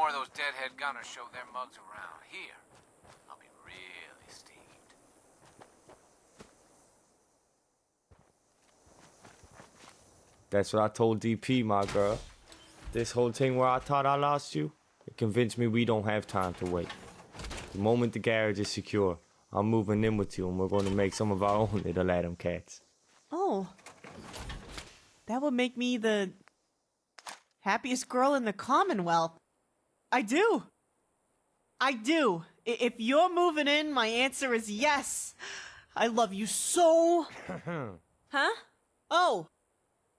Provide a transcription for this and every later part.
more of those deadhead gunners show their mugs around here, I'll be really steamed. That's what I told DP, my girl. This whole thing where I thought I lost you, it convinced me we don't have time to wait. The moment the garage is secure, I'm moving in with you and we're going to make some of our own little Adam cats. Oh. That would make me the happiest girl in the Commonwealth. I do. If you're moving in, my answer is yes. I love you so... Huh? Oh.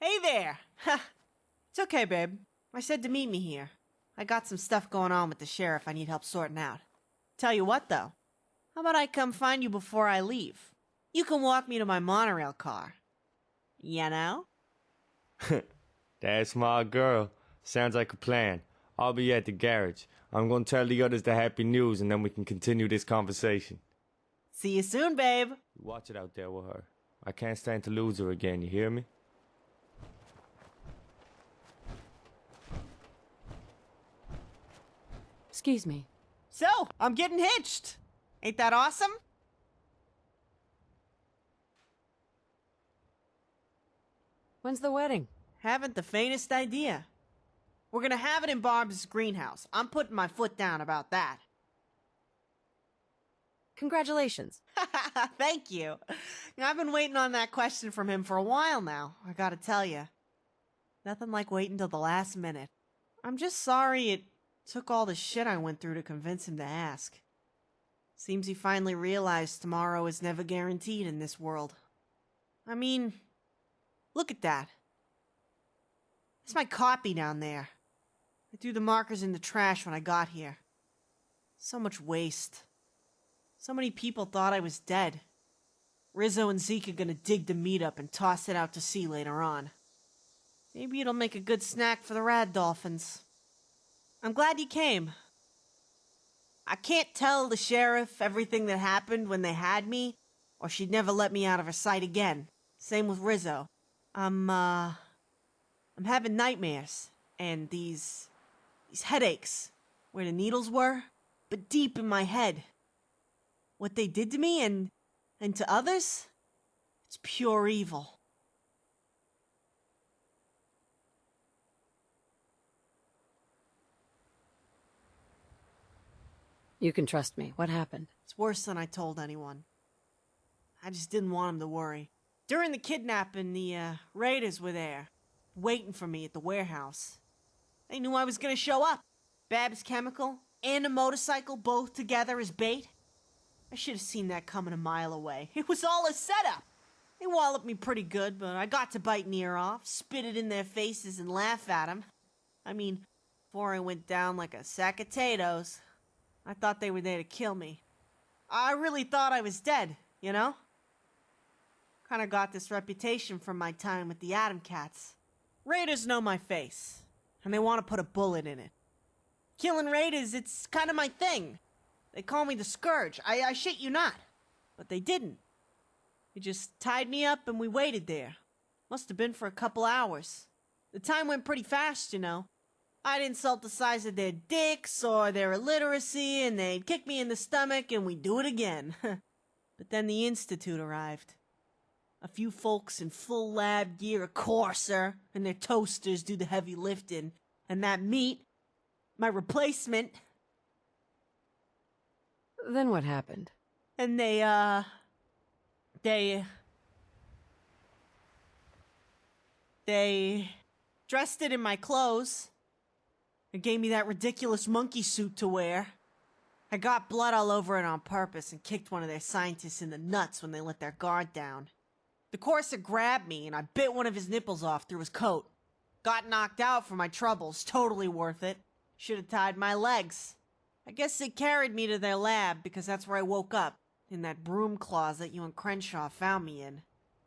Hey there. It's okay, babe. I said to meet me here. I got some stuff going on with the sheriff I need help sorting out. Tell you what, though. How about I come find you before I leave? You can walk me to my monorail car. You know? That's my girl. Sounds like a plan. I'll be at the garage. I'm going to tell the others the happy news and then we can continue this conversation. See you soon, babe. Watch it out there with her. I can't stand to lose her again, you hear me? Excuse me. So, I'm getting hitched. Ain't that awesome? When's the wedding? Haven't the faintest idea. We're gonna have it in Barb's greenhouse. I'm putting my foot down about that. Congratulations. Thank you. I've been waiting on that question from him for a while now, I gotta tell you. Nothing like waiting till the last minute. I'm just sorry it took all the shit I went through to convince him to ask. Seems he finally realized tomorrow is never guaranteed in this world. I mean, look at that. That's my copy down there. I threw the markers in the trash when I got here. So much waste. So many people thought I was dead. Rizzo and Zeke are gonna dig the meat up and toss it out to sea later on. Maybe it'll make a good snack for the rad dolphins. I'm glad you came. I can't tell the sheriff everything that happened when they had me, or she'd never let me out of her sight again. Same with Rizzo. I'm having nightmares, and these headaches, where the needles were, but deep in my head. What they did to me and to others, it's pure evil. You can trust me. What happened? It's worse than I told anyone. I just didn't want him to worry. During the kidnapping, the raiders were there, waiting for me at the warehouse. They knew I was gonna show up. Babs Chemical and a motorcycle both together as bait. I should have seen that coming a mile away. It was all a setup. They walloped me pretty good, but I got to bite an ear off, spit it in their faces, and laugh at them. I mean, before I went down like a sack of potatoes, I thought they were there to kill me. I really thought I was dead, you know? Kinda got this reputation from my time with the Atom Cats. Raiders know my face, and they want to put a bullet in it. Killing raiders, it's kinda my thing. They call me the Scourge. I shit you not. But they didn't. They just tied me up and we waited there. Must have been for a couple hours. The time went pretty fast, you know. I'd insult the size of their dicks or their illiteracy, and they'd kick me in the stomach and we'd do it again. But then the Institute arrived. A few folks in full lab gear, of course, sir, and their toasters do the heavy lifting. And that meat, my replacement... Then what happened? And they dressed it in my clothes. And gave me that ridiculous monkey suit to wear. I got blood all over it on purpose and kicked one of their scientists in the nuts when they let their guard down. The Corsair grabbed me and I bit one of his nipples off through his coat. Got knocked out for my troubles, totally worth it. Should have tied my legs. I guess they carried me to their lab because that's where I woke up, in that broom closet you and Crenshaw found me in.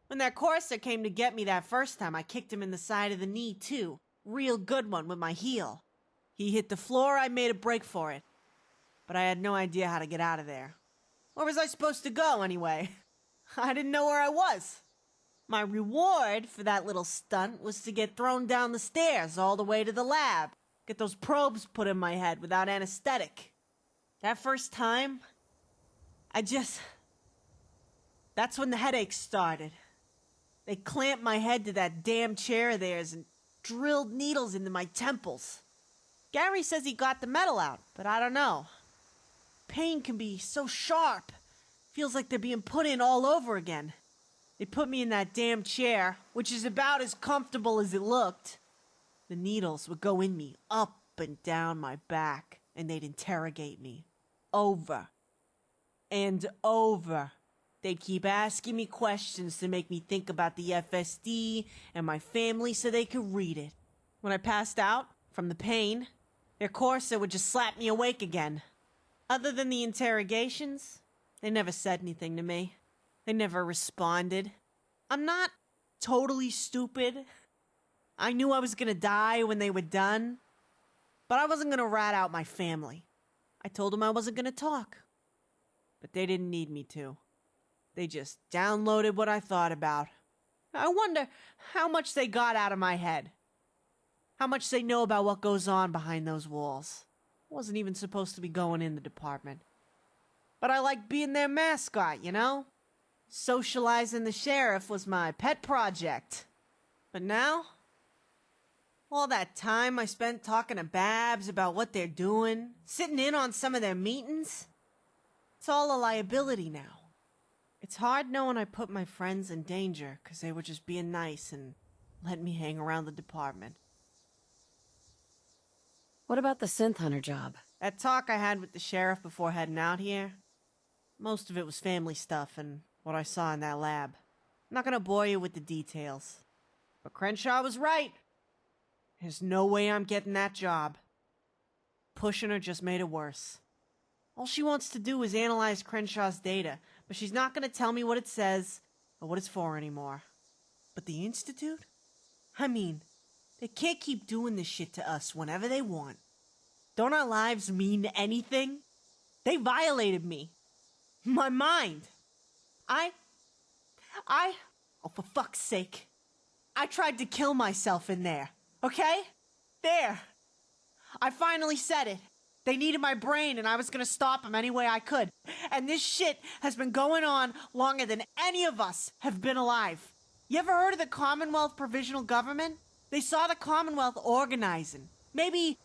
When that Corsair came to get me that first time, I kicked him in the side of the knee too. Real good one with my heel. He hit the floor, I made a break for it. But I had no idea how to get out of there. Where was I supposed to go anyway? I didn't know where I was. My reward for that little stunt was to get thrown down the stairs all the way to the lab. get those probes put in my head without anesthetic. That first time, that's when the headaches started. They clamped my head to that damn chair of theirs and drilled needles into my temples. Gary says he got the metal out, but I don't know. Pain can be so sharp. Feels like they're being put in all over again. They put me in that damn chair, which is about as comfortable as it looked. The needles would go in me, up and down my back, and they'd interrogate me. Over and over. They'd keep asking me questions to make me think about the FSD and my family so they could read it. When I passed out from the pain, their Corsa would just slap me awake again. Other than the interrogations, they never said anything to me. They never responded. I'm not totally stupid. I knew I was gonna die when they were done, but I wasn't gonna rat out my family. I told them I wasn't gonna talk, but they didn't need me to. They just downloaded what I thought about. I wonder how much they got out of my head. How much they know about what goes on behind those walls. I wasn't even supposed to be going in the department. But I like being their mascot, you know? Socializing the sheriff was my pet project. But now, all that time I spent talking to Babs about what they're doing, sitting in on some of their meetings, it's all a liability now. It's hard knowing I put my friends in danger because they were just being nice and letting me hang around the department. What about the synth hunter job? That talk I had with the sheriff before heading out here, most of it was family stuff and what I saw in that lab. I'm not gonna bore you with the details. But Crenshaw was right. There's no way I'm getting that job. Pushing her just made it worse. All she wants to do is analyze Crenshaw's data, but she's not gonna tell me what it says or what it's for anymore. But the Institute? I mean, they can't keep doing this shit to us whenever they want. Don't our lives mean anything? They violated me. My mind. Oh, for fuck's sake. I tried to kill myself in there, okay? There. I finally said it. They needed my brain and I was gonna stop them any way I could. And this shit has been going on longer than any of us have been alive. You ever heard of the Commonwealth Provisional Government? They saw the Commonwealth organizing. Maybe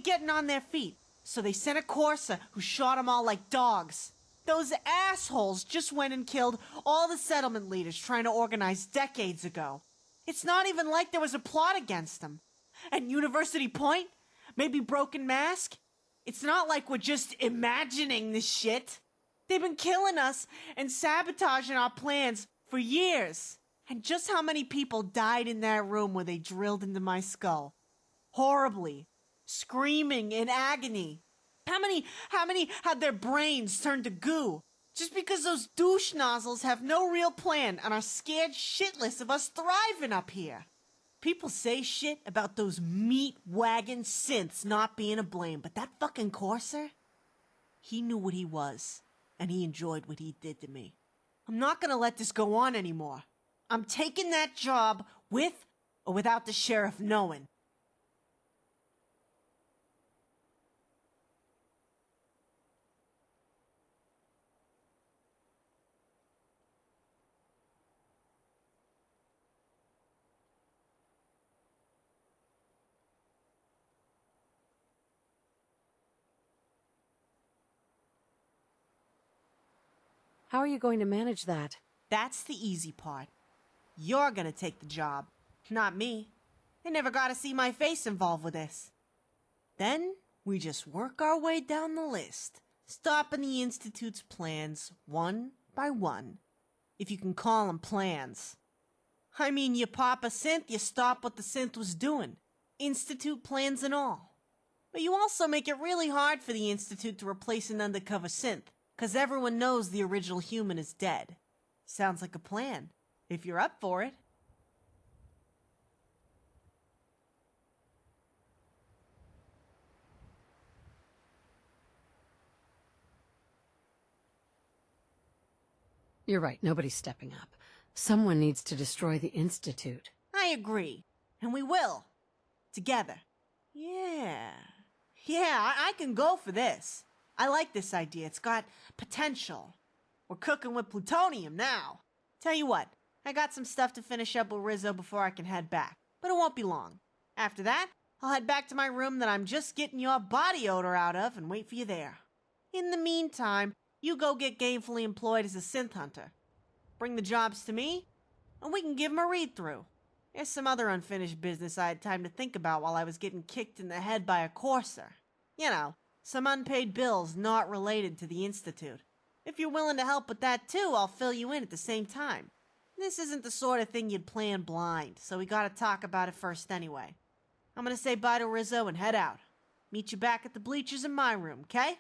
getting on their feet. So they sent a Corsa who shot them all like dogs. Those assholes just went and killed all the settlement leaders trying to organize decades ago. It's not even like there was a plot against them. And University Point? Maybe Broken Mask? It's not like we're just imagining this shit. They've been killing us and sabotaging our plans for years. And just how many people died in that room where they drilled into my skull? Horribly. Screaming in agony. How many had their brains turned to goo? Just because those douche nozzles have no real plan and are scared shitless of us thriving up here. People say shit about those meat wagon synths not being to blame, but that fucking Corsair? He knew what he was, and he enjoyed what he did to me. I'm not gonna let this go on anymore. I'm taking that job with or without the sheriff knowing. How are you going to manage that? That's the easy part. You're gonna take the job, not me. They never gotta see my face involved with this. Then, we just work our way down the list, stopping the Institute's plans one by one. If you can call them plans. I mean, you pop a synth, you stop what the synth was doing. Institute plans and all. But you also make it really hard for the Institute to replace an undercover synth, 'cause everyone knows the original human is dead. Sounds like a plan, if you're up for it. You're right, nobody's stepping up. Someone needs to destroy the Institute. I agree. And we will. Together. Yeah. Yeah, I can go for this. I like this idea. It's got potential. We're cooking with plutonium now. Tell you what, I got some stuff to finish up with Rizzo before I can head back, but it won't be long. After that, I'll head back to my room that I'm just getting your body odor out of and wait for you there. In the meantime, you go get gainfully employed as a synth hunter. Bring the jobs to me, and we can give 'em a read-through. There's some other unfinished business I had time to think about while I was getting kicked in the head by a courser. You know, some unpaid bills not related to the Institute. If you're willing to help with that too, I'll fill you in at the same time. This isn't the sort of thing you'd plan blind, so we gotta talk about it first anyway. I'm gonna say bye to Rizzo and head out. Meet you back at the bleachers in my room, okay?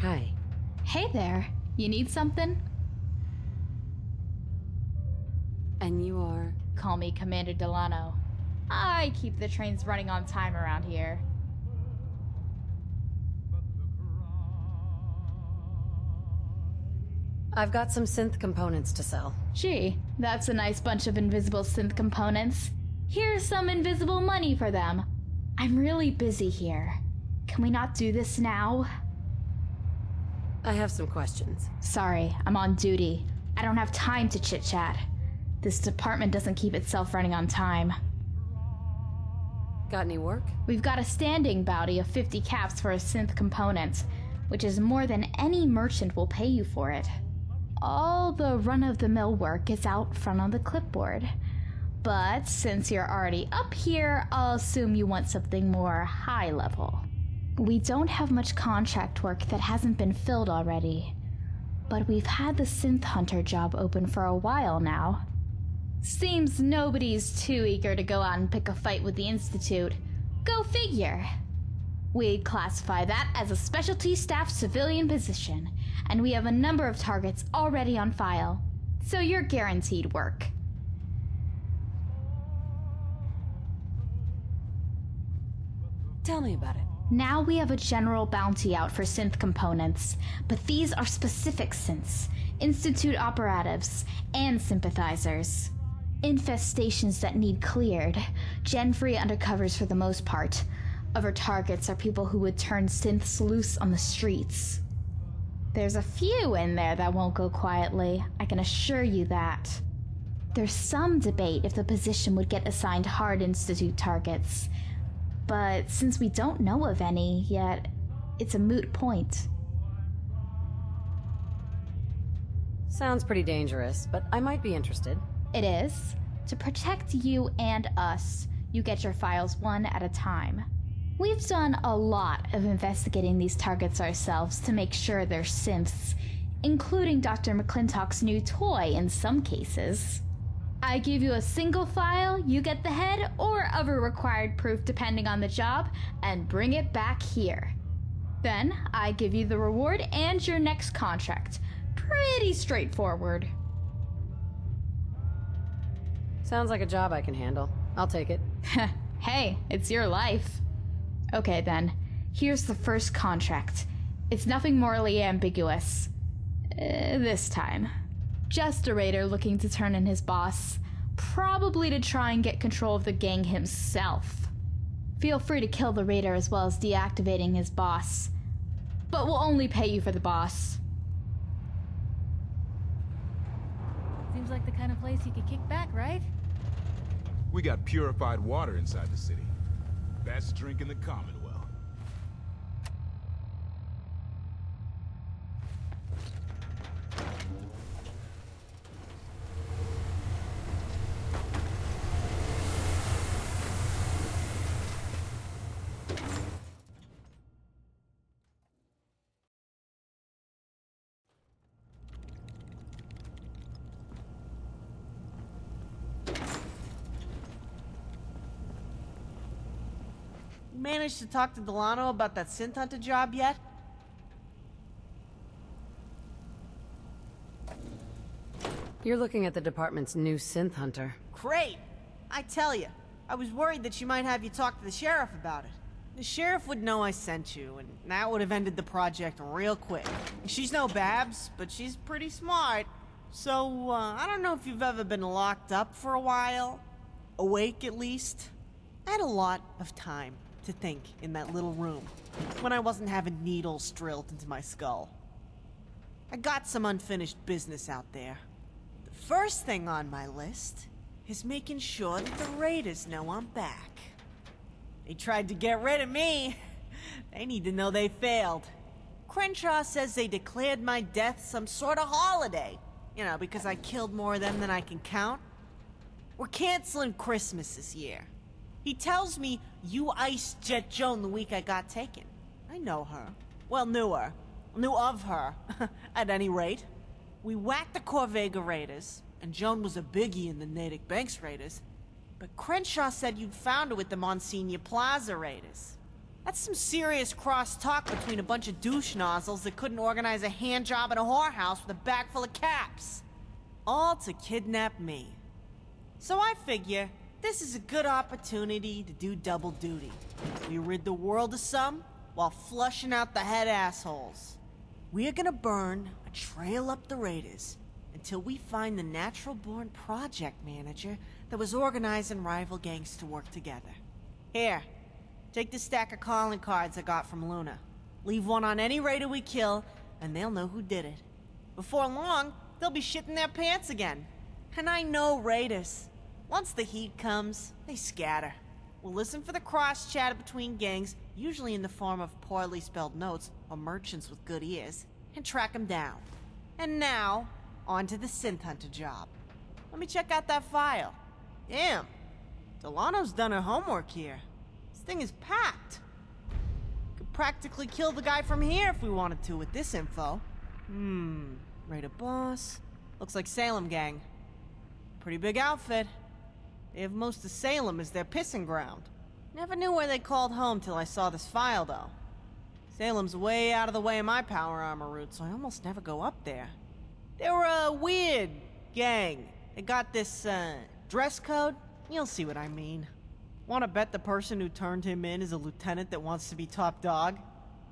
Hi. Hey there. You need something? And you are? Call me Commander Delano. I keep the trains running on time around here. I've got some synth components to sell. Gee, that's a nice bunch of invisible synth components. Here's some invisible money for them. I'm really busy here. Can we not do this now? I have some questions. Sorry, I'm on duty. I don't have time to chit-chat. This department doesn't keep itself running on time. Got any work? We've got a standing bounty of 50 caps for a synth component, which is more than any merchant will pay you for it. All the run-of-the-mill work is out front on the clipboard. But since you're already up here, I'll assume you want something more high-level. We don't have much contract work that hasn't been filled already, but we've had the Synth Hunter job open for a while now. Seems nobody's too eager to go out and pick a fight with the Institute. Go figure. We'd classify that as a specialty staff civilian position, and we have a number of targets already on file, so you're guaranteed work. Tell me about it. Now we have a general bounty out for synth components, but these are specific synths, Institute operatives, and sympathizers. Infestations that need cleared, gen-free undercovers for the most part. Other targets are people who would turn synths loose on the streets. There's a few in there that won't go quietly, I can assure you that. There's some debate if the position would get assigned hard Institute targets, but since we don't know of any yet, it's a moot point. Sounds pretty dangerous, but I might be interested. It is. To protect you and us, you get your files one at a time. We've done a lot of investigating these targets ourselves to make sure they're synths, including Dr. McClintock's new toy in some cases. I give you a single file, you get the head, or other required proof depending on the job, and bring it back here. Then, I give you the reward and your next contract. Pretty straightforward. Sounds like a job I can handle. I'll take it. Hey, it's your life. Okay then, here's the first contract. It's nothing morally ambiguous. This time. Just a raider looking to turn in his boss, probably to try and get control of the gang himself. Feel free to kill the raider as well as deactivating his boss, but we'll only pay you for the boss. Seems like the kind of place you could kick back, right? We got purified water inside the city. Best drink in the Commonwealth. Managed to talk to Delano about that Synth Hunter job yet? You're looking at the department's new Synth Hunter. Great! I tell you, I was worried that she might have you talk to the sheriff about it. The sheriff would know I sent you, and that would have ended the project real quick. She's no Babs, but she's pretty smart. So, I don't know if you've ever been locked up for a while. Awake, at least. I had a lot of time to think in that little room when I wasn't having needles drilled into my skull. I got some unfinished business out there. The first thing on my list is making sure that the Raiders know I'm back. They tried to get rid of me. They need to know they failed. Crenshaw says they declared my death some sort of holiday. You know, because I killed more of them than I can count. We're canceling Christmas this year. He tells me you iced Jet Joan the week I got taken. I know her. Well, knew her. Knew of her, at any rate. We whacked the Corvega Raiders, and Joan was a biggie in the Natick Banks Raiders. But Crenshaw said you'd found her with the Monsignor Plaza Raiders. That's some serious cross-talk between a bunch of douche nozzles that couldn't organize a hand job in a whorehouse with a bag full of caps. All to kidnap me. So I figure this is a good opportunity to do double duty. We rid the world of some, while flushing out the head assholes. We're gonna burn a trail up the Raiders until we find the natural-born project manager that was organizing rival gangs to work together. Here, take this stack of calling cards I got from Luna. Leave one on any raider we kill, and they'll know who did it. Before long, they'll be shitting their pants again. And I know raiders. Once the heat comes, they scatter. We'll listen for the cross-chatter between gangs, usually in the form of poorly spelled notes or merchants with good ears, and track them down. And now, on to the Synth Hunter job. Let me check out that file. Damn, Delano's done her homework here. This thing is packed. Could practically kill the guy from here if we wanted to with this info. Raider boss. Looks like Salem gang. Pretty big outfit. They have most of Salem as their pissing ground. Never knew where they called home till I saw this file, though. Salem's way out of the way of my power armor route, so I almost never go up there. They were a weird gang. They got this, dress code? You'll see what I mean. Wanna bet the person who turned him in is a lieutenant that wants to be top dog?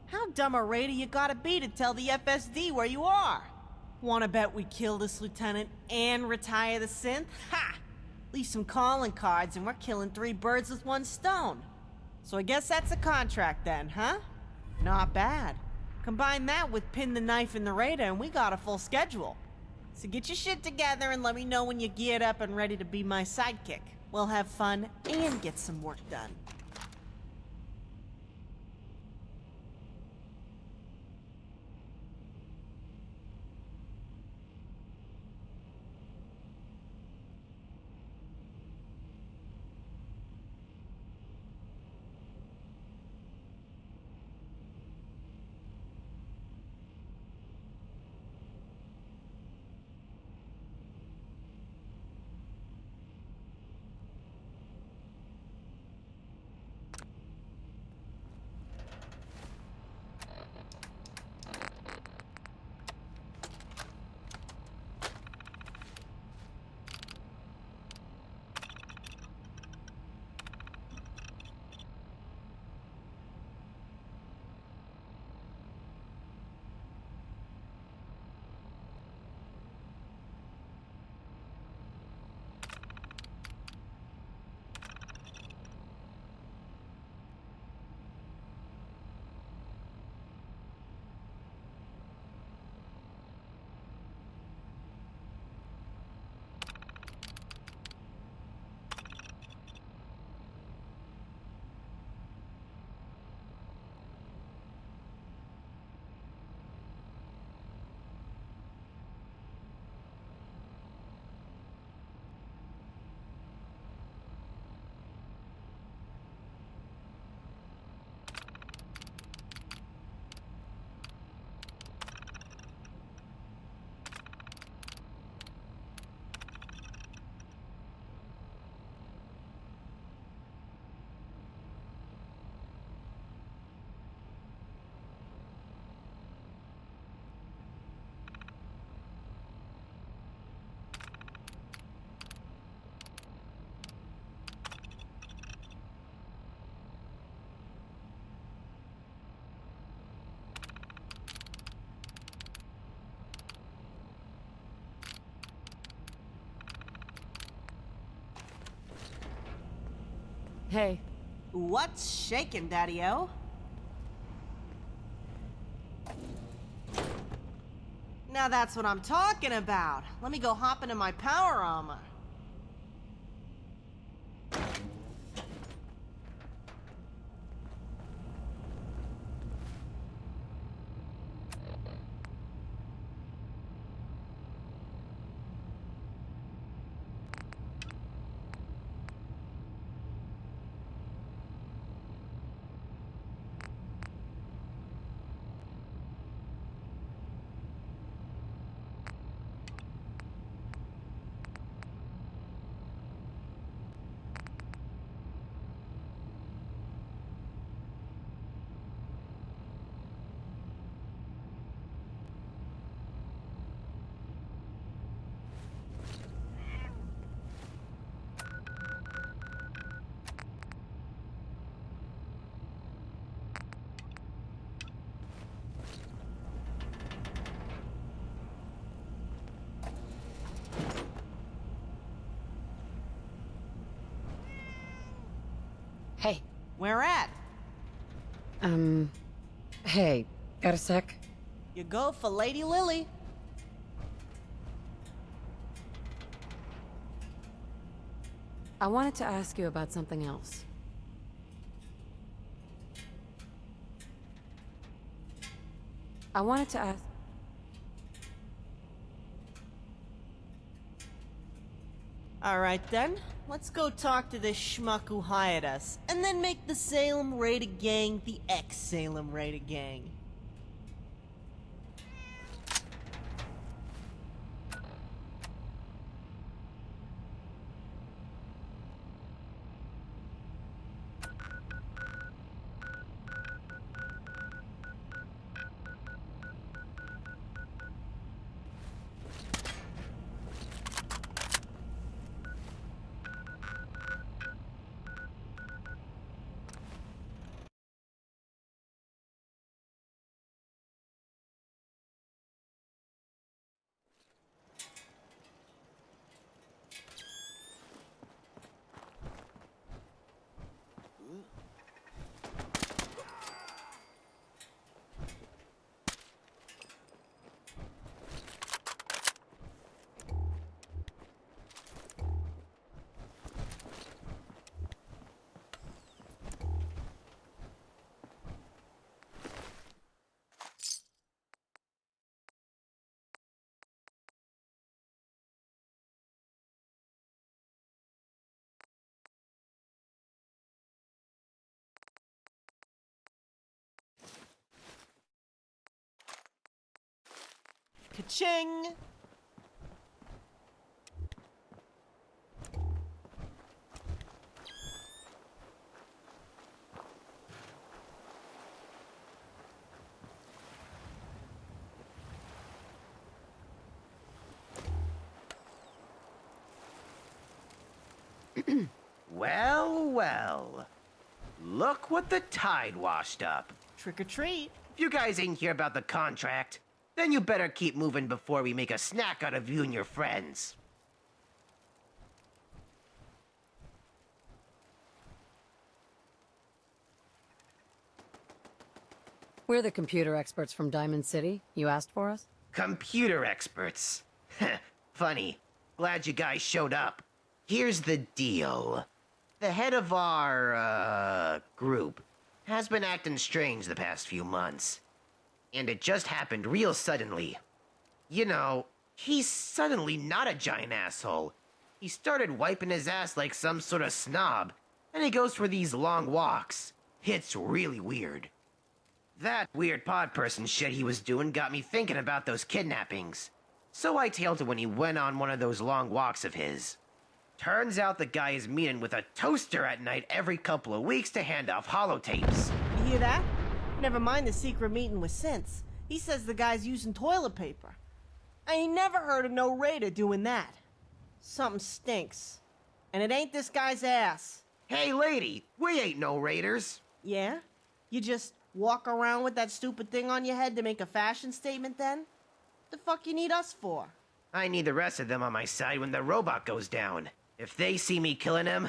How dumb a raider you gotta be to tell the FSD where you are? Wanna bet we kill this lieutenant and retire the synth? Ha! Leave some calling cards and we're killing 3 birds with 1 stone. So I guess that's a contract then, huh? Not bad. Combine that with pin the knife in the raider and we got a full schedule. So get your shit together and let me know when you're geared up and ready to be my sidekick. We'll have fun and get some work done. Hey. What's shaking, Daddy-O? Now that's what I'm talking about. Let me go hop into my power armor. Where at? Hey, got a sec? You go for Lady Lily. I wanted to ask you about something else. I wanted to ask... Alright then, let's go talk to this schmuck who hired us, and then make the Salem Raider gang the ex-Salem Raider gang. Ka-ching! Well, well. Look what the tide washed up. Trick or treat. If you guys ain't here about the contract, then you better keep moving before we make a snack out of you and your friends. We're the computer experts from Diamond City. You asked for us? Computer experts. Funny. Glad you guys showed up. Here's the deal. The head of our, group has been acting strange the past few months. And it just happened real suddenly. You know, he's suddenly not a giant asshole. He started wiping his ass like some sort of snob, and he goes for these long walks. It's really weird. That weird pod person shit he was doing got me thinking about those kidnappings. So I tailed him when he went on one of those long walks of his. Turns out the guy is meeting with a toaster at night every couple of weeks to hand off holotapes. You hear that? Never mind the secret meeting with Synth. He says the guy's using toilet paper. I ain't never heard of no raider doing that. Something stinks. And it ain't this guy's ass. Hey lady, we ain't no raiders. Yeah? You just walk around with that stupid thing on your head to make a fashion statement then? The fuck you need us for? I need the rest of them on my side when the robot goes down. If they see me killing him,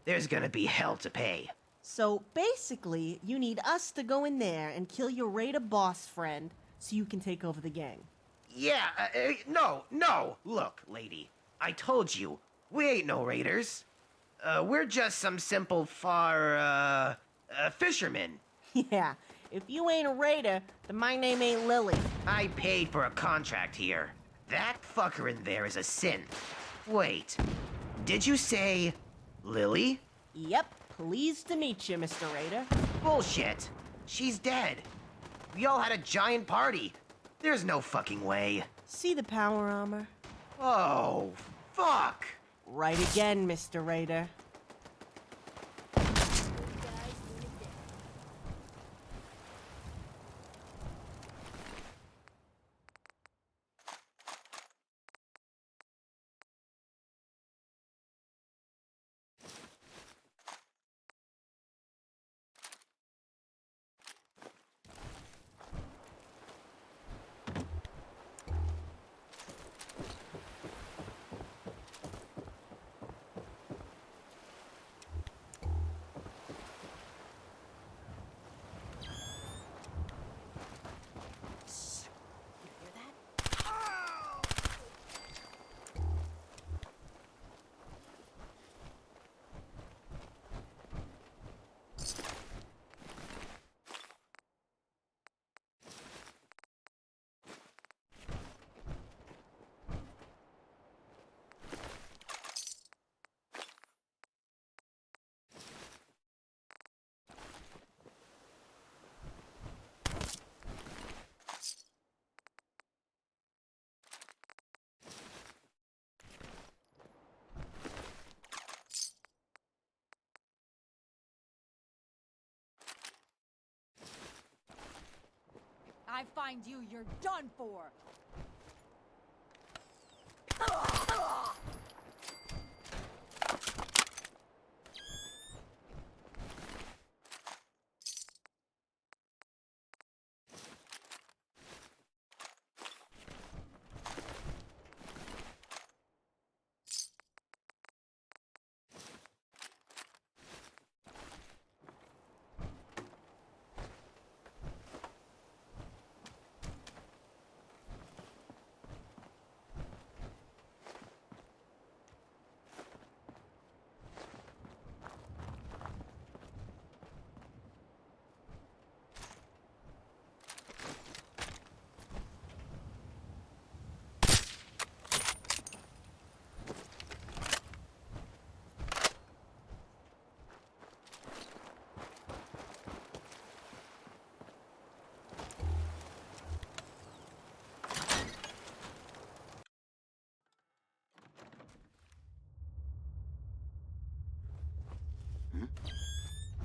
there's gonna be hell to pay. So basically, you need us to go in there and kill your raider boss friend so you can take over the gang. Yeah, no. Look, lady, I told you, we ain't no raiders. We're just some simple fishermen. Yeah, if you ain't a raider, then my name ain't Lily. I paid for a contract here. That fucker in there is a synth. Wait, did you say Lily? Yep, pleased to meet you, Mr. Raider. Bullshit. She's dead. We all had a giant party. There's no fucking way. See the power armor? Oh, fuck. Right again, Mr. Raider. find you, you're done for.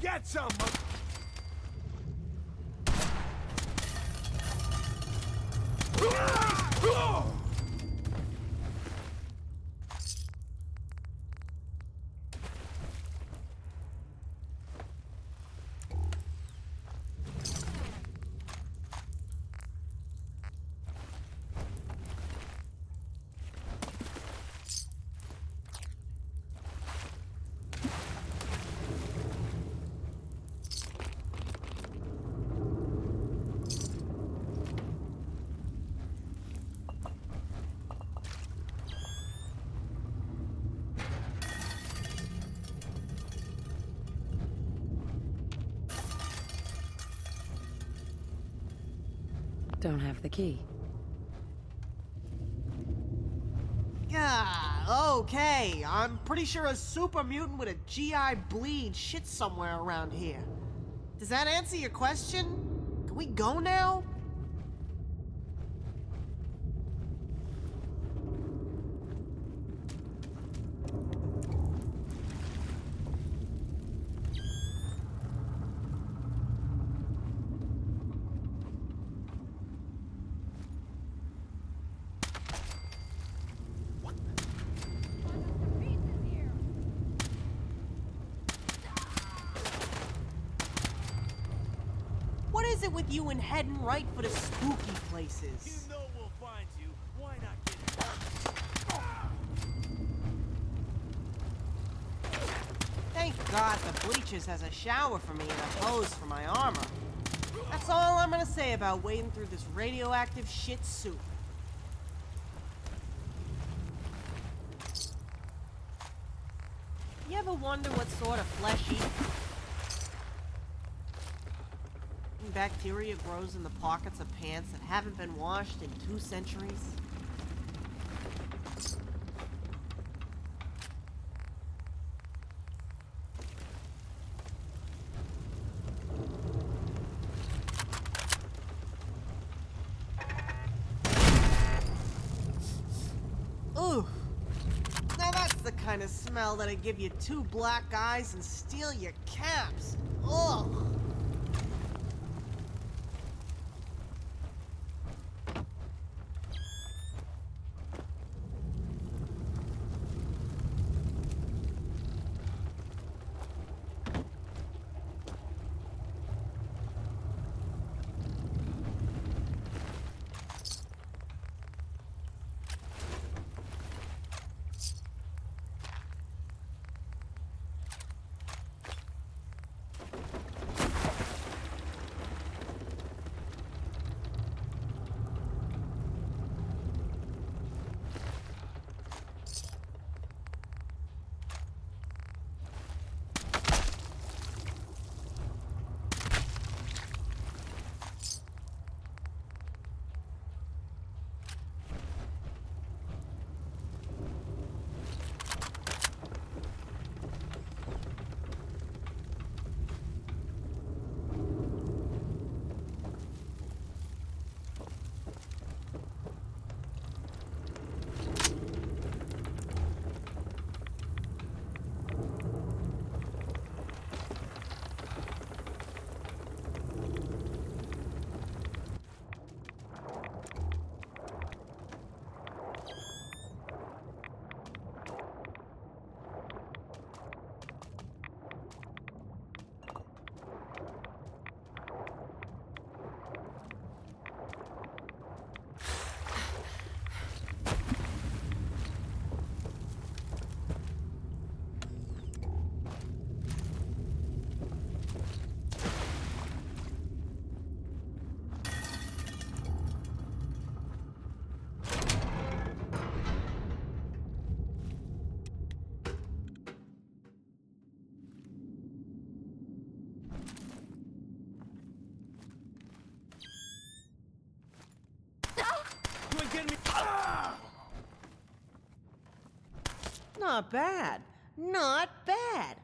Get some! Don't have the key. Yeah, okay. I'm pretty sure a super mutant with a GI bleed shits somewhere around here. Does that answer your question? Can we go now? What is it with you and heading right for the spooky places? You know we'll find you. Why not get it? Thank God the Bleachers has a shower for me and a hose for my armor. That's all I'm gonna say about wading through this radioactive shit soup. You ever wonder what sort of flesh eats? Bacteria grows in the pockets of pants that haven't been washed in 2 centuries? Ooh. Now that's the kind of smell that'll give you 2 black eyes and steal your caps. Ugh. Not bad. Not bad.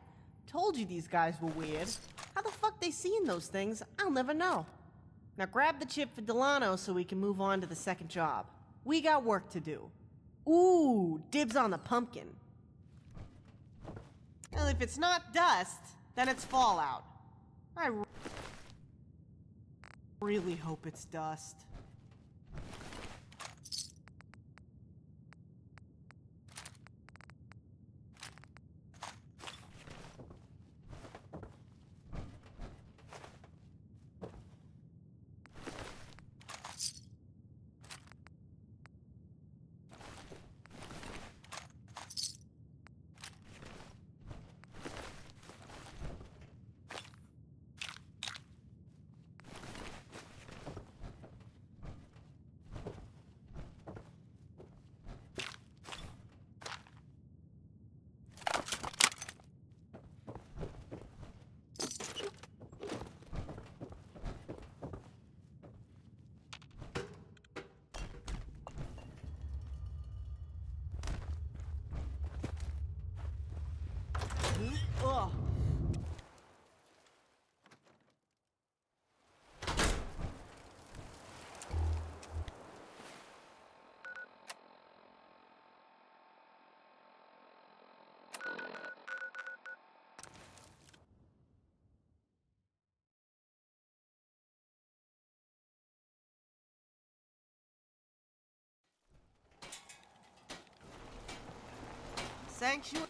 Told you these guys were weird. How the fuck they seeing those things, I'll never know. Now grab the chip for Delano so we can move on to the second job. We got work to do. Ooh, dibs on the pumpkin. Well, if it's not dust, then it's fallout. I really hope it's dust. Ugh. Sanctuary.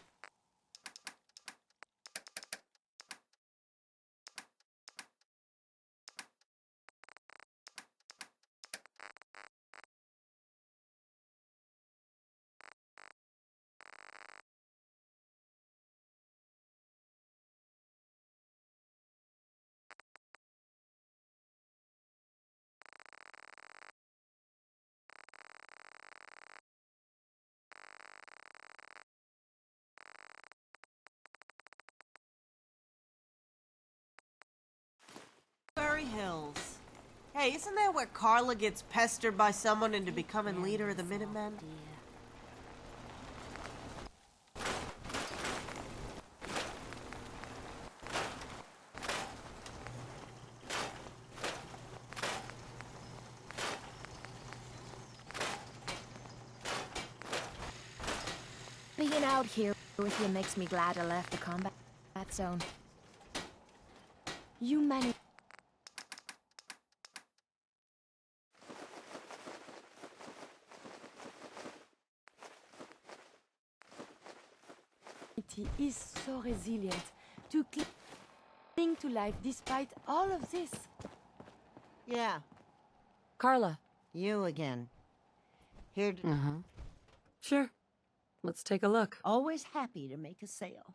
Hills. Hey, isn't that where Carla gets pestered by someone into becoming leader of the Minutemen? Being out here with you makes me glad I left the combat zone. You managed. Is so resilient to cling to life despite all of this. Yeah, Carla. you again. Here to... Sure. Let's take a look. Always happy to make a sale.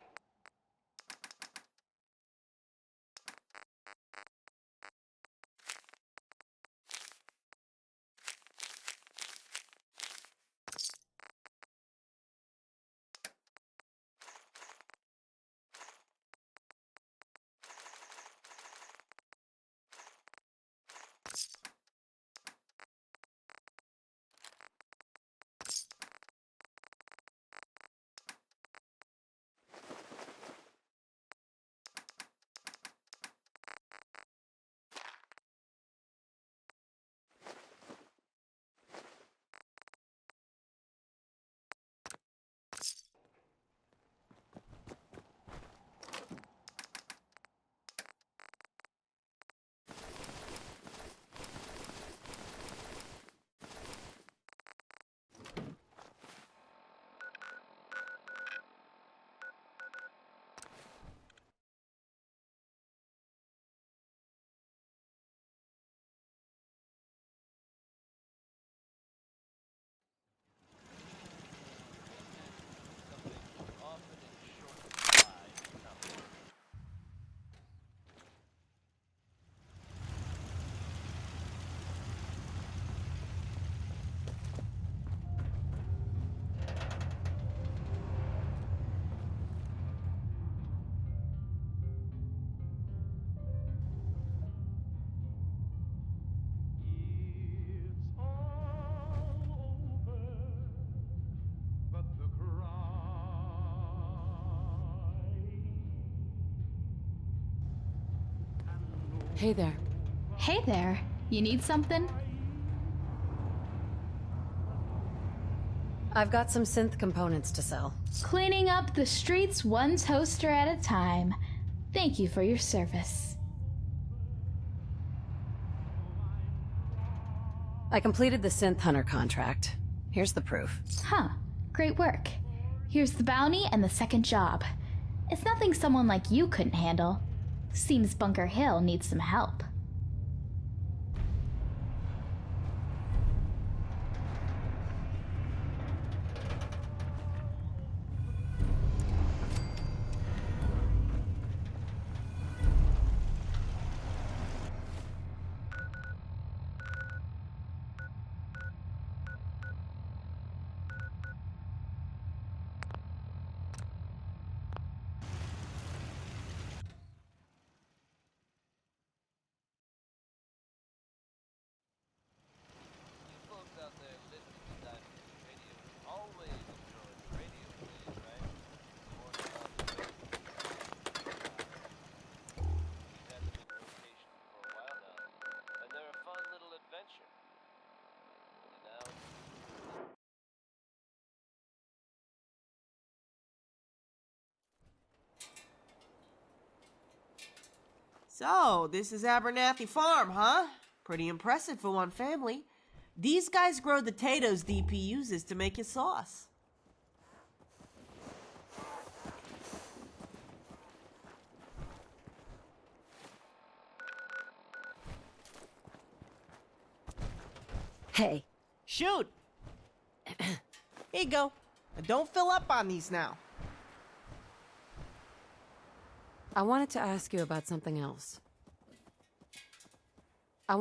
Hey there. Hey there, you need something? I've got some synth components to sell. Cleaning up the streets one toaster at a time. Thank you for your service. I completed the Synth Hunter contract. Here's the proof. Huh, great work. Here's the bounty and the second job. It's nothing someone like you couldn't handle. Seems Bunker Hill needs some help. So, this is Abernathy Farm, huh? Pretty impressive for one family. These guys grow the potatoes DP uses to make his sauce. Hey. Shoot! Here you go. Don't fill up on these now. I wanted to ask you about something else. Let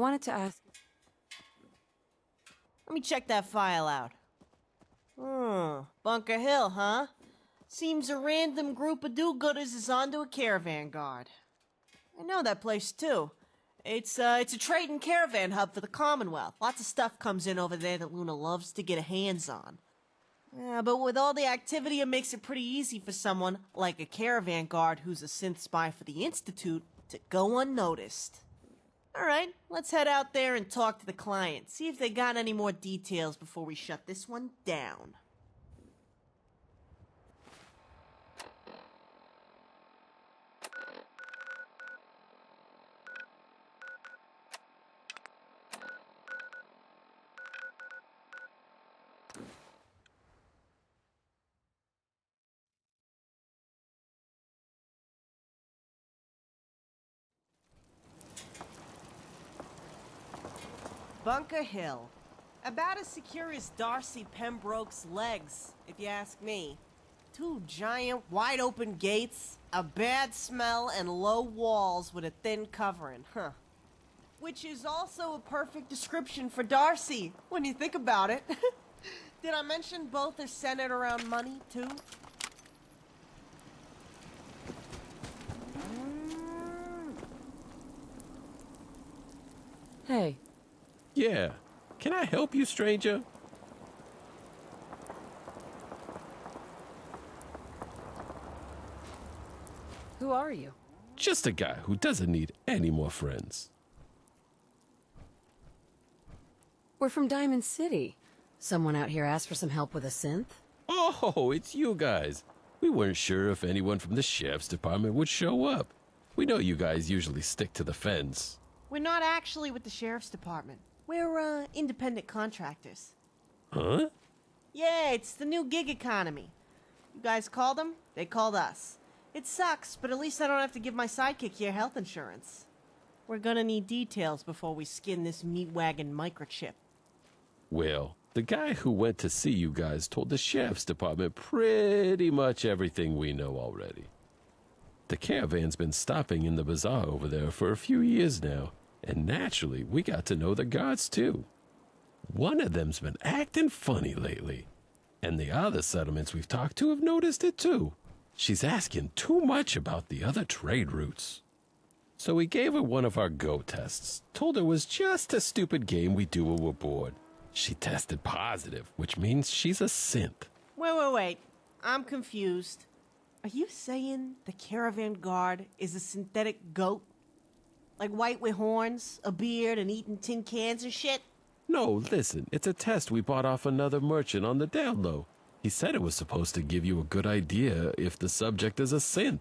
me check that file out. Bunker Hill, huh? Seems a random group of do-gooders is onto a caravan guard. I know that place too. It's a trade and caravan hub for the Commonwealth. Lots of stuff comes in over there that Luna loves to get her hands on. Yeah, but with all the activity, it makes it pretty easy for someone like a caravan guard who's a synth spy for the Institute to go unnoticed. Alright, let's head out there and talk to the client, see if they got any more details before we shut this one down. Bunker Hill. About as secure as Darcy Pembroke's legs, if you ask me. 2 giant, wide-open gates, a bad smell, and low walls with a thin covering, huh? Which is also a perfect description for Darcy, when you think about it. Did I mention both are centered around money, too? Hey. Yeah. Can I help you, stranger? Who are you? Just a guy who doesn't need any more friends. We're from Diamond City. Someone out here asked for some help with a synth? Oh, it's you guys. We weren't sure if anyone from the sheriff's department would show up. We know you guys usually stick to the fence. We're not actually with the sheriff's department. We're, independent contractors. Huh? Yeah, it's the new gig economy. You guys called them, they called us. It sucks, but at least I don't have to give my sidekick here health insurance. We're gonna need details before we skin this meat wagon microchip. Well, the guy who went to see you guys told the sheriff's department pretty much everything we know already. The caravan's been stopping in the bazaar over there for a few years now, and naturally, we got to know the guards too. One of them's been acting funny lately, and the other settlements we've talked to have noticed it too. She's asking too much about the other trade routes. So we gave her one of our go tests, told her it was just a stupid game we do when we're bored. She tested positive, which means she's a synth. Wait. I'm confused. Are you saying the caravan guard is a synthetic goat? Like white with horns, a beard, and eating tin cans and shit? No, listen, it's a test we bought off another merchant on the down low. He said it was supposed to give you a good idea if the subject is a synth.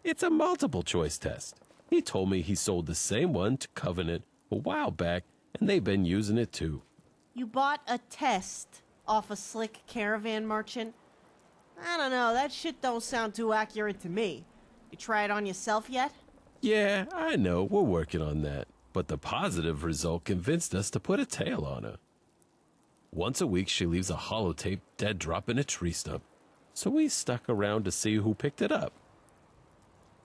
It's a multiple choice test. He told me he sold the same one to Covenant a while back, and they've been using it too. You bought a test off a slick caravan merchant? I don't know, that shit don't sound too accurate to me. You try it on yourself yet? Yeah, I know, we're working on that. But the positive result convinced us to put a tail on her. Once a week, she leaves a holotape dead drop in a tree stump. So we stuck around to see who picked it up.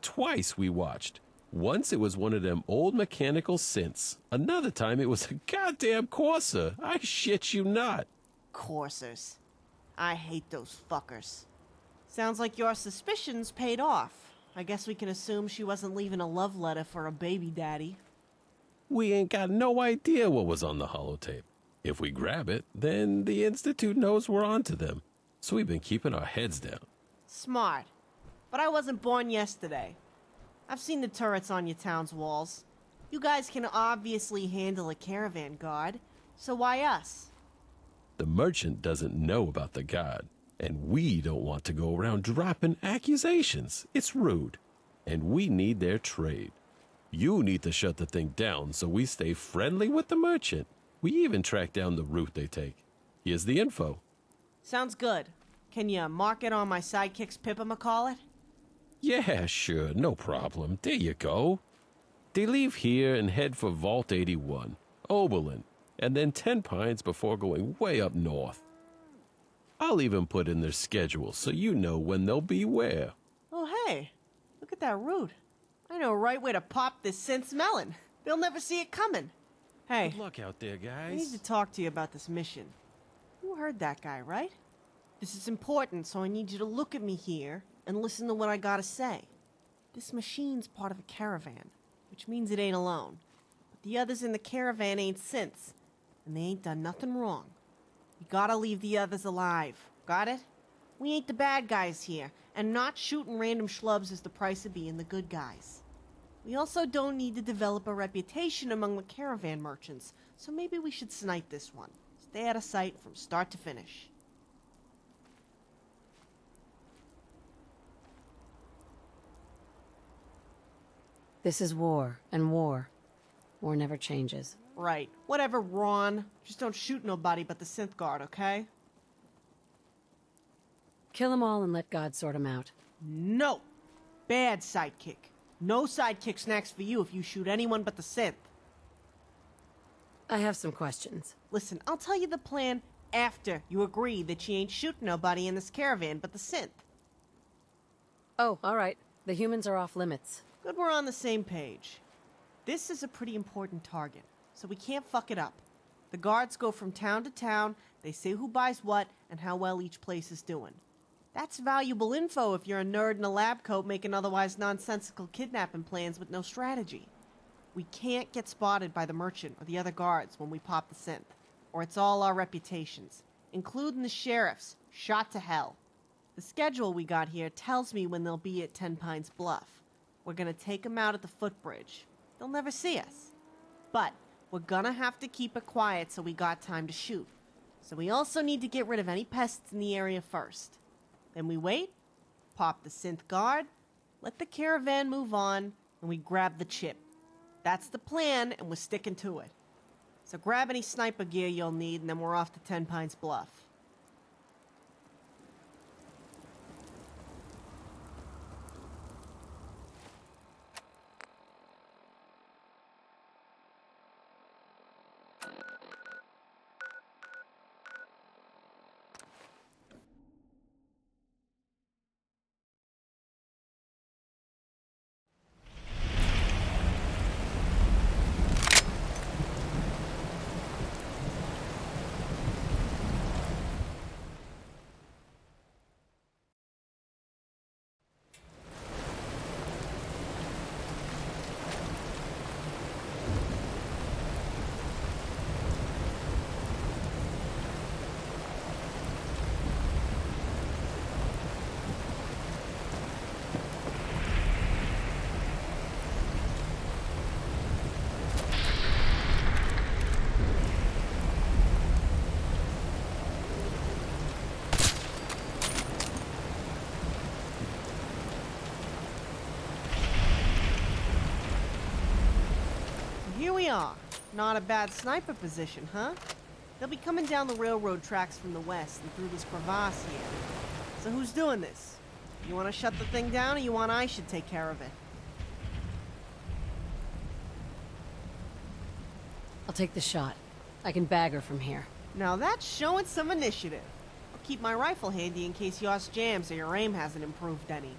Twice we watched. Once it was one of them old mechanical synths. Another time it was a goddamn Corsa. I shit you not. Coursers. I hate those fuckers. Sounds like your suspicions paid off. I guess we can assume she wasn't leaving a love letter for a baby daddy. We ain't got no idea what was on the holotape. If we grab it, then the Institute knows we're onto them. So we've been keeping our heads down. Smart. But I wasn't born yesterday. I've seen the turrets on your town's walls. You guys can obviously handle a caravan guard, so why us? The merchant doesn't know about the god, and we don't want to go around dropping accusations. It's rude, and we need their trade. You need to shut the thing down so we stay friendly with the merchant. We even track down the route they take. Here's the info. Sounds good. Can you mark it on my sidekick's Pippa-McCall it? Yeah, sure, no problem. There you go. They leave here and head for Vault 81, Oberlin, and then 10 Pines before going way up north. I'll even put in their schedule so you know when they'll be where. Oh, hey. Look at that route. I know right where to pop this synth's melon. They'll never see it coming. Hey. Good luck out there, guys. I need to talk to you about this mission. You heard that guy, right? This is important, so I need you to look at me here and listen to what I gotta say. This machine's part of a caravan, which means it ain't alone. But the others in the caravan ain't synths, and they ain't done nothing wrong. We gotta leave the others alive. Got it? We ain't the bad guys here, and not shooting random schlubs is the price of being the good guys. We also don't need to develop a reputation among the caravan merchants, so maybe we should snipe this one. Stay out of sight from start to finish. This is war, and war never changes. Right. Whatever, Ron. Just don't shoot nobody but the synth guard, okay? Kill them all and let God sort them out. No! Bad sidekick. No sidekick snacks for you if you shoot anyone but the synth. I have some questions. Listen, I'll tell you the plan after you agree that she ain't shooting nobody in this caravan but the synth. Oh, all right. The humans are off limits. Good we're on the same page. This is a pretty important target, so we can't fuck it up. The guards go from town to town, they say who buys what and how well each place is doing. That's valuable info if you're a nerd in a lab coat making otherwise nonsensical kidnapping plans with no strategy. We can't get spotted by the merchant or the other guards when we pop the synth, or it's all our reputations, including the sheriff's, shot to hell. The schedule we got here tells me when they'll be at 10 Pines Bluff. We're gonna take them out at the footbridge. They'll never see us. But we're gonna have to keep it quiet so we got time to shoot. So we also need to get rid of any pests in the area first. Then we wait, pop the synth guard, let the caravan move on, and we grab the chip. That's the plan, and we're sticking to it. So grab any sniper gear you'll need, and then we're off to 10 Pines Bluff. here we are. Not a bad sniper position, huh? They'll be coming down the railroad tracks from the west and through this crevasse here. So who's doing this? You want to shut the thing down, or you want I should take care of it? I'll take the shot. I can bag her from here. Now that's showing some initiative. I'll keep my rifle handy in case yours jams or your aim hasn't improved any.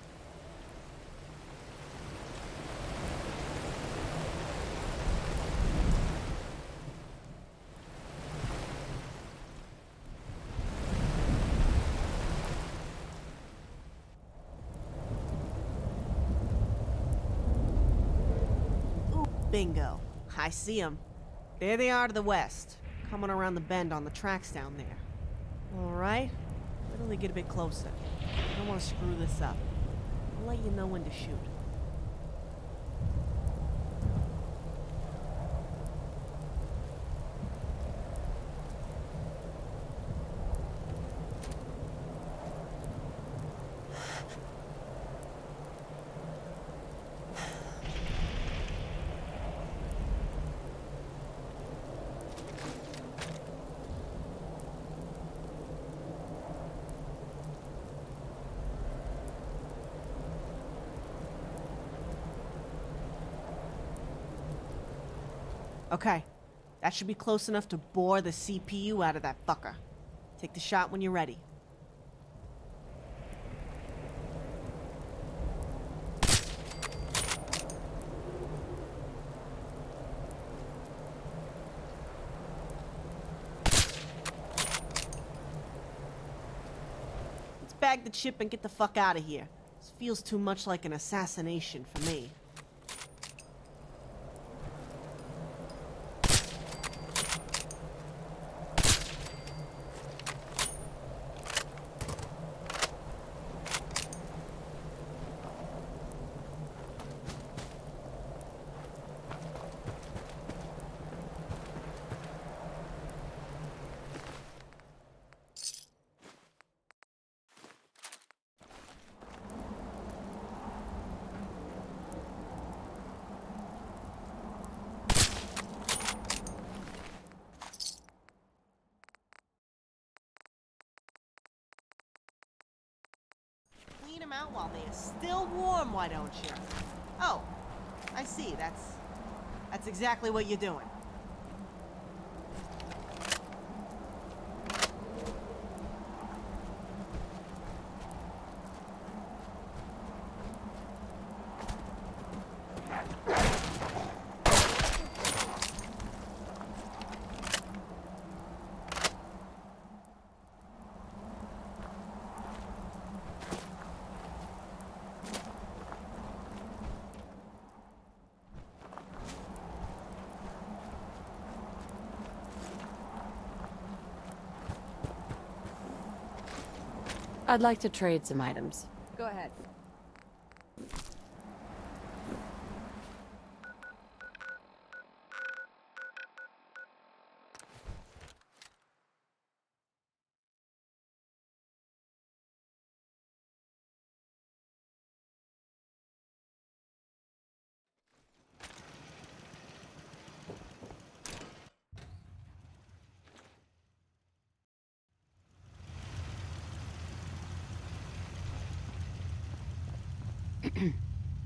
Ooh, bingo. I see them. There they are to the west, coming around the bend on the tracks down there. Alright, wait till they get a bit closer. I don't want to screw this up. I'll let you know when to shoot. Okay, that should be close enough to bore the CPU out of that fucker. Take the shot when you're ready. Let's bag the chip and get the fuck out of here. This feels too much like an assassination for me. Clean them out while they are still warm, why don't you? Oh, I see. That's exactly what you're doing. I'd like to trade some items. Go ahead.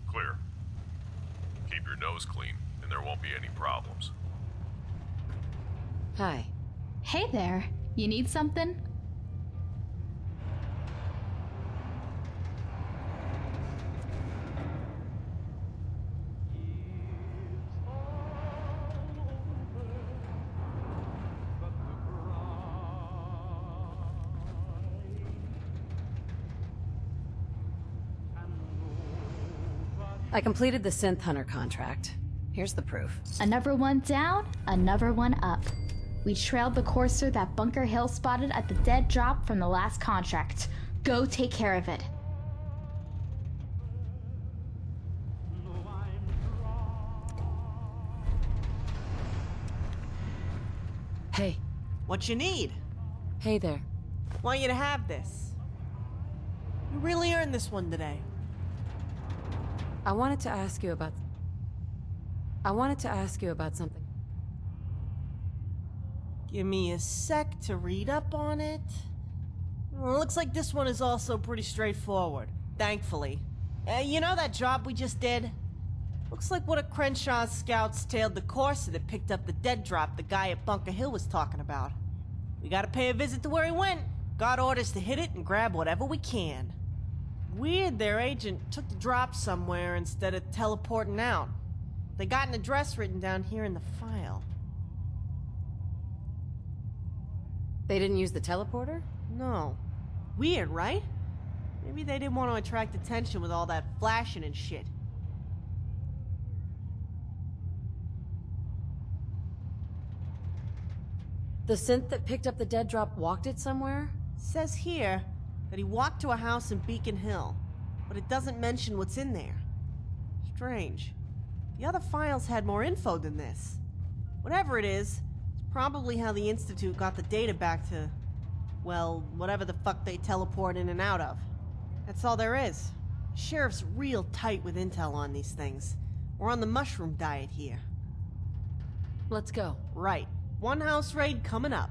Clear. Keep your nose clean, and there won't be any problems. Hi. Hey there. You need something? I completed the Synth Hunter contract. Here's the proof. Another one down, another one up. We trailed the courser that Bunker Hill spotted at the dead drop from the last contract. Go take care of it. Hey. What you need? Hey there. Want you to have this. You really earned this one today. I wanted to ask you about... I wanted to ask you about something. Give me a sec to read up on it. Well, looks like this one is also pretty straightforward, thankfully. You know that job we just did? Looks like one of Crenshaw's scouts tailed the Corsa that picked up the dead drop the guy at Bunker Hill was talking about. We gotta pay a visit to where he went. Got orders to hit it and grab whatever we can. Weird their agent took the drop somewhere instead of teleporting out. They got an address written down here in the file. They didn't use the teleporter? No. Weird, right? Maybe they didn't want to attract attention with all that flashing and shit. The synth that picked up the dead drop walked it somewhere? Says here that he walked to a house in Beacon Hill, but it doesn't mention what's in there. Strange. The other files had more info than this. Whatever it is, it's probably how the Institute got the data back to, well, whatever the fuck they teleport in and out of. That's all there is. Sheriff's real tight with intel on these things. We're on the mushroom diet here. Let's go. Right. One house raid coming up.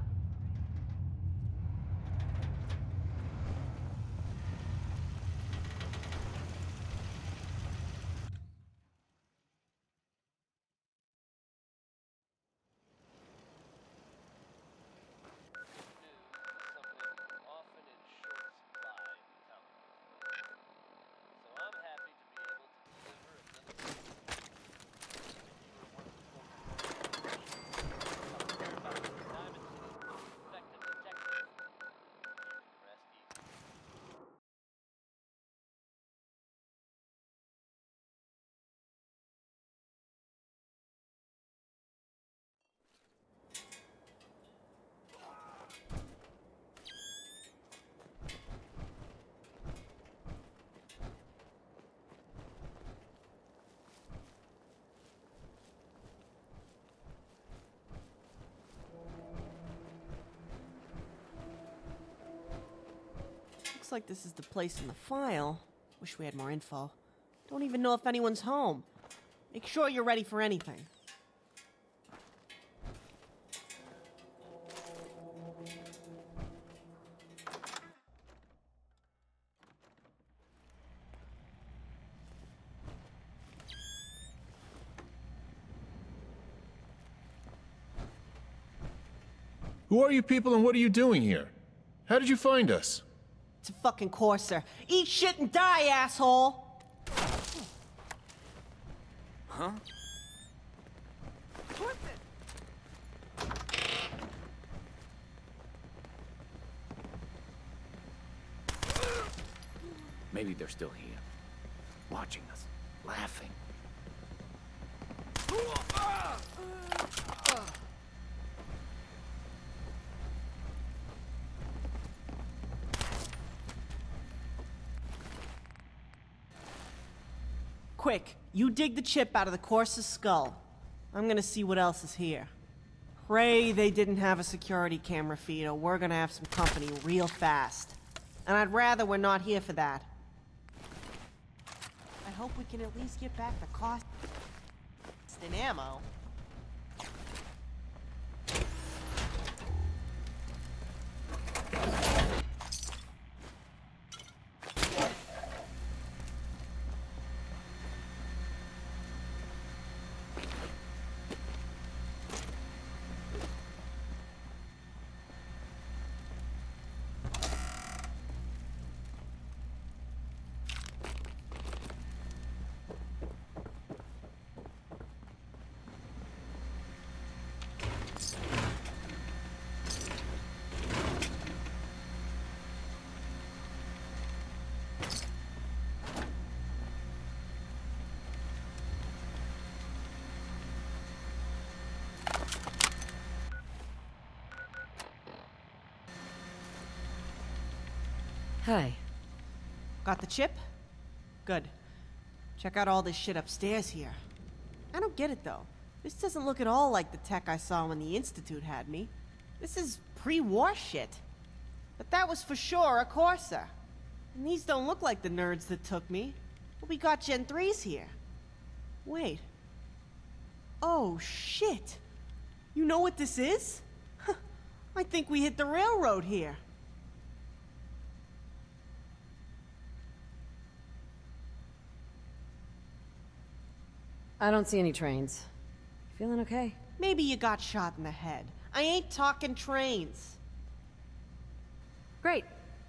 Looks like this is the place in the file. Wish we had more info. Don't even know if anyone's home. Make sure you're ready for anything. Who are you people and what are you doing here? How did you find us? It's a fucking Corsair. Eat shit and die, asshole! Huh? Maybe they're still here, watching us, laughing. Quick, you dig the chip out of the Corsa's skull. I'm gonna see what else is here. Pray they didn't have a security camera feed, or we're gonna have some company real fast. And I'd rather we're not here for that. I hope we can at least get back the cost and ammo. Hi. Got the chip? Good. Check out all this shit upstairs here. I don't get it though. This doesn't look at all like the tech I saw when the Institute had me. This is pre-war shit. But that was for sure a Corsair. And these don't look like the nerds that took me. But we got Gen 3s here. Wait. Oh, shit. You know what this is? I think we hit the railroad here. I don't see any trains. Feeling okay? Maybe you got shot in the head. I ain't talking trains. Great.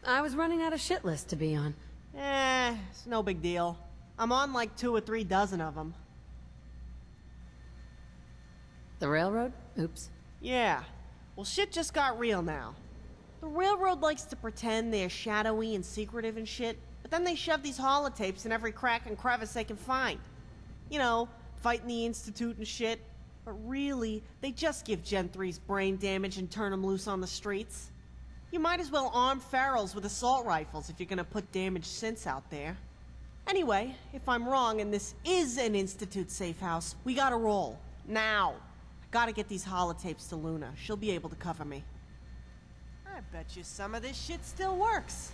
I was running out of shit list to be on. It's no big deal. I'm on like 2 or 3 dozen of them. The railroad? Oops. Yeah. Well, shit just got real now. The railroad likes to pretend they're shadowy and secretive and shit, but then they shove these holotapes in every crack and crevice they can find. You know, fighting the Institute and shit. But really, they just give Gen 3's brain damage and turn them loose on the streets. You might as well arm ferals with assault rifles if you're gonna put damaged synths out there. Anyway, if I'm wrong and this is an Institute safe house, we gotta roll. Now. I gotta get these holotapes to Luna. She'll be able to cover me. I bet you some of this shit still works.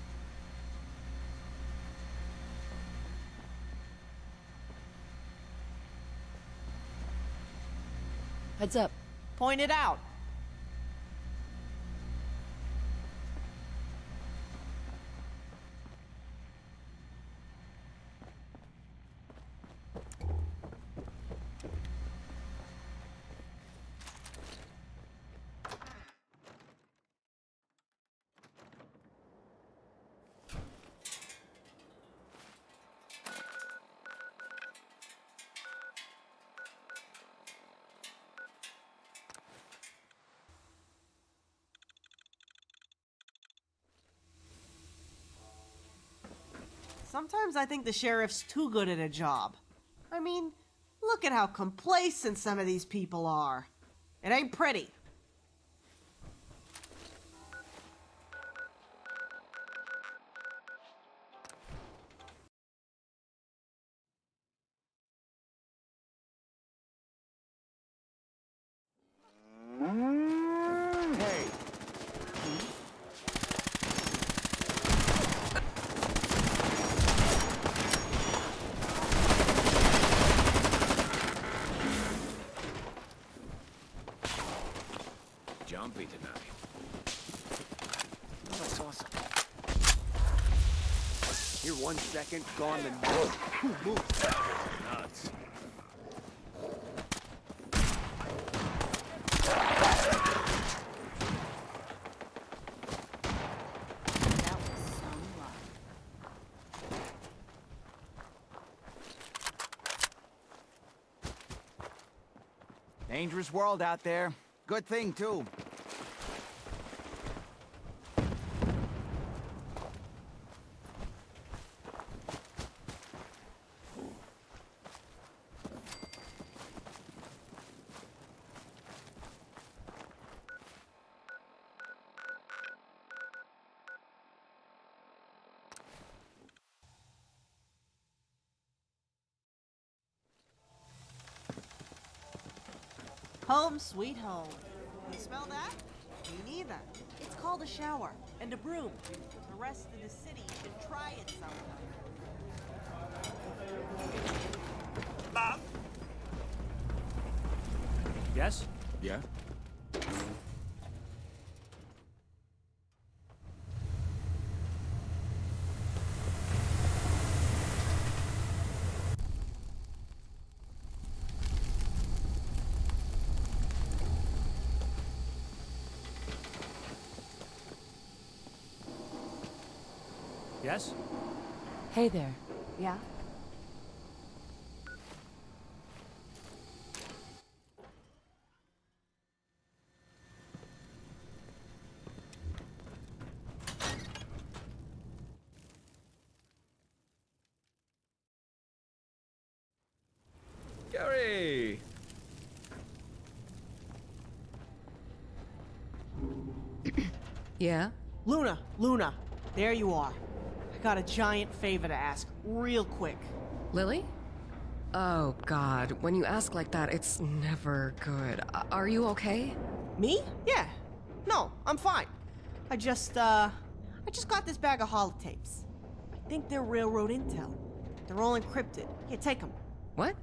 Heads up. Point it out. Sometimes I think the sheriff's too good at a job. I mean, look at how complacent some of these people are. It ain't pretty. Jumpy tonight. Oh, that's awesome. Here 1 second, gone the move. Nuts. That was some luck. Dangerous world out there. Good thing, too. Home sweet home. You smell that? Me neither. It's called a shower and a broom. The rest of the city should try it sometime. Bob? Yes? Yeah? Yes? Hey there. Yeah? Gary! Yeah? Luna, there you are. I got a giant favor to ask, real quick. Lily? Oh, God. When you ask like that, it's never good. Are you okay? Me? Yeah. No, I'm fine. I just got this bag of holotapes. I think they're railroad intel. They're all encrypted. Here, take them. What?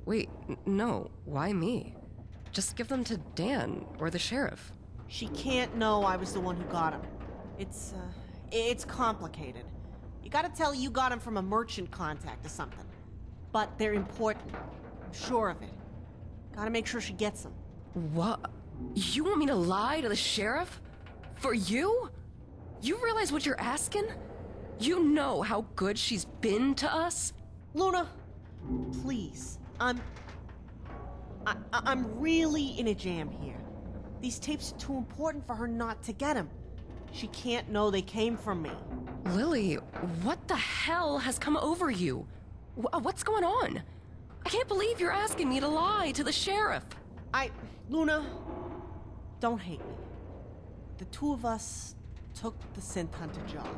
Wait, no. Why me? Just give them to Dan or the sheriff. She can't know I was the one who got him. It's complicated. You gotta tell you got him from a merchant contact or something. But they're important. I'm sure of it. Gotta make sure she gets them. What? You want me to lie to the sheriff? For you? You realize what you're asking? You know how good she's been to us? Luna, please. I'm really in a jam here. These tapes are too important for her not to get them. She can't know they came from me. Lily, what the hell has come over you? What's going on? I can't believe you're asking me to lie to the sheriff. Luna, don't hate me. The two of us took the Synth Hunter job.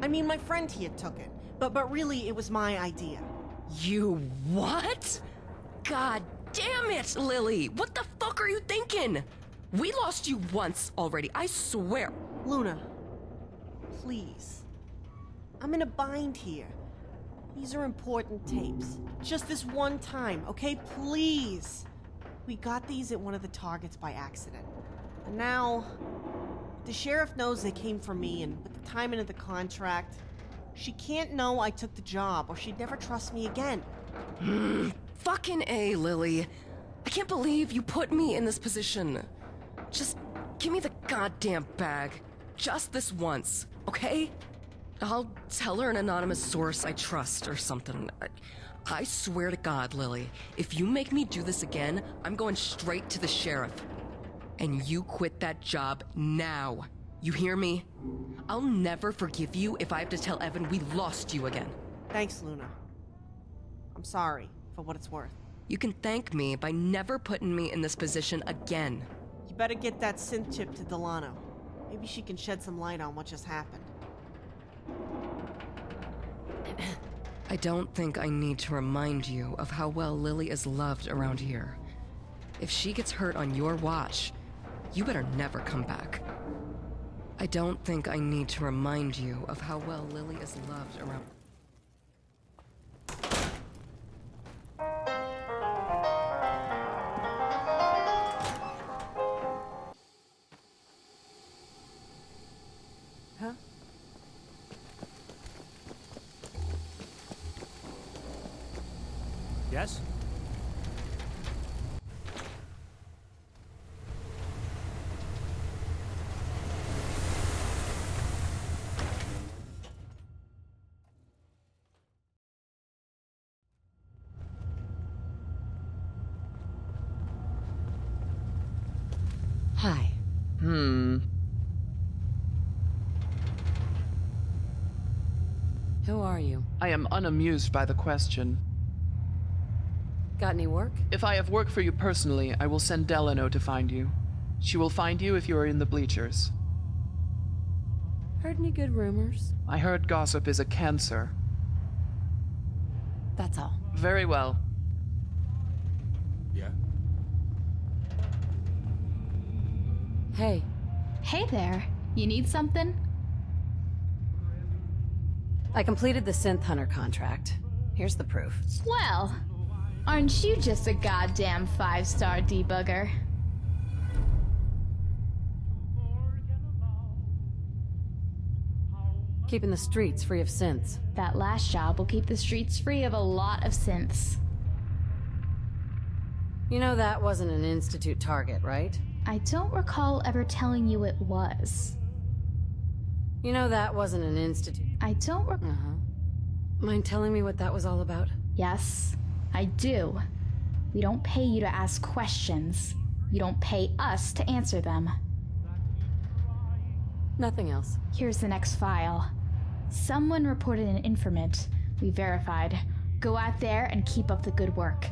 I mean, my friend here took it, but really it was my idea. You what? God damn it, Lily! What the fuck are you thinking? We lost you once already, I swear. Luna, please. I'm in a bind here. These are important tapes. Just this one time, okay? Please. We got these at one of the targets by accident. And now, the sheriff knows they came from me, and with the timing of the contract, she can't know I took the job, or she'd never trust me again. Fucking A, Lily. I can't believe you put me in this position. Just give me the goddamn bag. Just this once, okay? I'll tell her an anonymous source I trust or something. I swear to God, Lily, if you make me do this again, I'm going straight to the sheriff. And you quit that job now. You hear me? I'll never forgive you if I have to tell Evan we lost you again. Thanks, Luna. I'm sorry, for what it's worth. You can thank me by never putting me in this position again. You better get that synth chip to Delano. Maybe she can shed some light on what just happened. I don't think I need to remind you of how well Lily is loved around here. If she gets hurt on your watch, you better never come back. I don't think I need to remind you of how well Lily is loved around... Huh? Yes? Hi. Who are you? I am unamused by the question. Got any work? If I have work for you personally, I will send Delano to find you. She will find you if you are in the Bleachers. Heard any good rumors? I heard gossip is a cancer. That's all. Very well. Yeah? Hey. Hey there. You need something? I completed the Synth Hunter contract. Here's the proof. Well, aren't you just a goddamn 5-star debugger? Keeping the streets free of synths. That last job will keep the streets free of a lot of synths. You know that wasn't an Institute target, right? I don't recall ever telling you it was. You know that wasn't an Institute... I don't Mind telling me what that was all about? Yes, I do. We don't pay you to ask questions. You don't pay us to answer them. Nothing else. Here's the next file. Someone reported an informant. We verified. Go out there and keep up the good work.